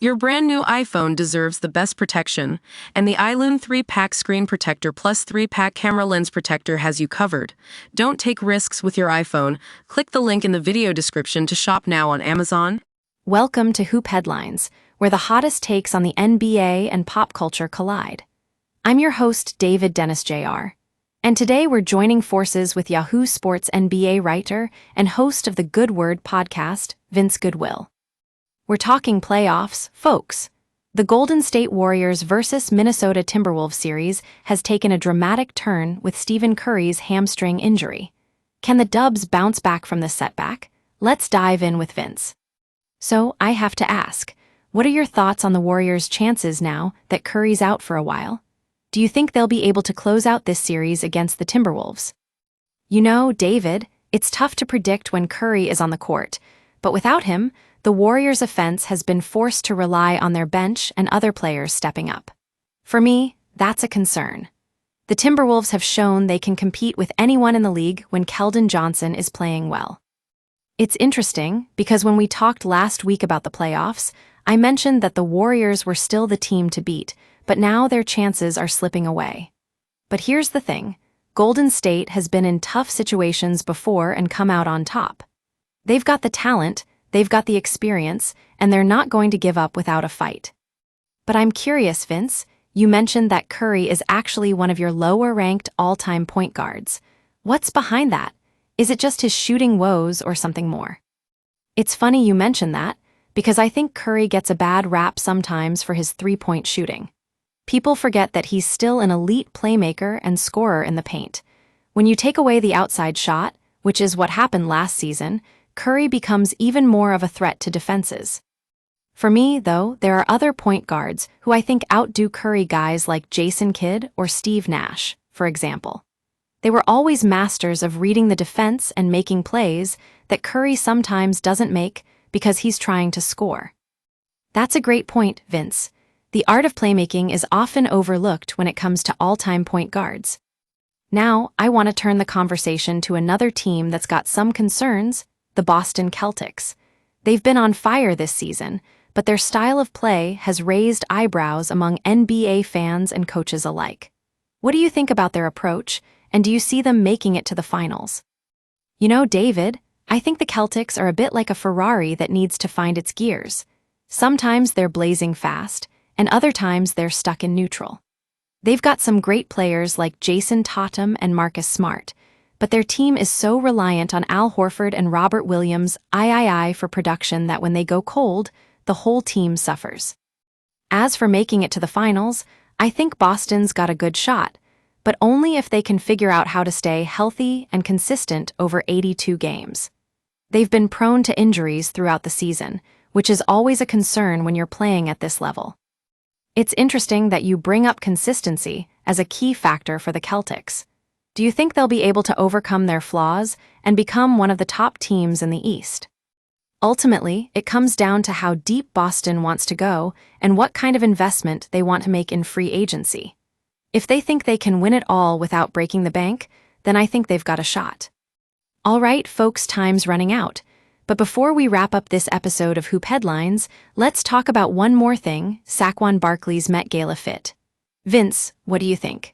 Your brand new iPhone deserves the best protection, and the iLune 3-Pack Screen Protector plus 3-Pack Camera Lens Protector has you covered. Don't take risks with your iPhone. Click the link in the video description to shop now on Amazon. Welcome to Hoop Headlines, where the hottest takes on the NBA and pop culture collide. I'm your host, David Dennis Jr., and today we're joining forces with Yahoo Sports NBA writer and host of the Good Word podcast, Vince Goodwill. We're talking playoffs, folks. The Golden State Warriors vs. Minnesota Timberwolves series has taken a dramatic turn with Stephen Curry's hamstring injury. Can the Dubs bounce back from this setback? Let's dive in with Vince. So, I have to ask, what are your thoughts on the Warriors' chances now that Curry's out for a while? Do you think they'll be able to close out this series against the Timberwolves? You know, David, it's tough to predict when Curry is on the court, but without him, the Warriors' offense has been forced to rely on their bench and other players stepping up. For me, that's a concern. The Timberwolves have shown they can compete with anyone in the league when Keldon Johnson is playing well. It's interesting because when we talked last week about the playoffs, I mentioned that the Warriors were still the team to beat, but now their chances are slipping away. But here's the thing, Golden State has been in tough situations before and come out on top. They've got the talent, they've got the experience, and they're not going to give up without a fight. But I'm curious, Vince, you mentioned that Curry is actually one of your lower-ranked all-time point guards. What's behind that? Is it just his shooting woes or something more? It's funny you mention that, because I think Curry gets a bad rap sometimes for his three-point shooting. People forget that he's still an elite playmaker and scorer in the paint. When you take away the outside shot, which is what happened last season, Curry becomes even more of a threat to defenses. For me, though, there are other point guards who I think outdo Curry, guys like Jason Kidd or Steve Nash, for example. They were always masters of reading the defense and making plays that Curry sometimes doesn't make because he's trying to score. That's a great point, Vince. The art of playmaking is often overlooked when it comes to all-time point guards. Now, I want to turn the conversation to another team that's got some concerns, the Boston Celtics. They've been on fire this season, but their style of play has raised eyebrows among NBA fans and coaches alike. What do you think about their approach, and do you see them making it to the finals? You know, David, I think the Celtics are a bit like a Ferrari that needs to find its gears. Sometimes they're blazing fast, and other times they're stuck in neutral. They've got some great players like Jason Tatum and Marcus Smart, but their team is so reliant on Al Horford and Robert Williams' for production that when they go cold, the whole team suffers. As for making it to the finals, I think Boston's got a good shot, but only if they can figure out how to stay healthy and consistent over 82 games. They've been prone to injuries throughout the season, which is always a concern when you're playing at this level. It's interesting that you bring up consistency as a key factor for the Celtics. Do you think they'll be able to overcome their flaws and become one of the top teams in the East? Ultimately, it comes down to how deep Boston wants to go and what kind of investment they want to make in free agency. If they think they can win it all without breaking the bank, then I think they've got a shot. All right, folks, time's running out. But before we wrap up this episode of Hoop Headlines, let's talk about one more thing, Saquon Barkley's Met Gala fit. Vince, what do you think?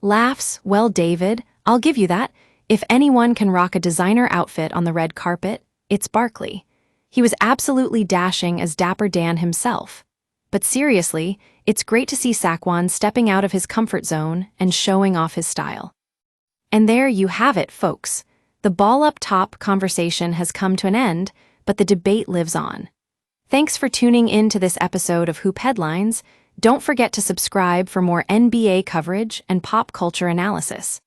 Laughs, well, David, I'll give you that. If anyone can rock a designer outfit on the red carpet, it's Barkley. He was absolutely dashing as Dapper Dan himself. But seriously, it's great to see Saquon stepping out of his comfort zone and showing off his style. And there you have it, folks. The ball up top conversation has come to an end, but the debate lives on. Thanks for tuning in to this episode of Hoop Headlines. Don't forget to subscribe for more NBA coverage and pop culture analysis.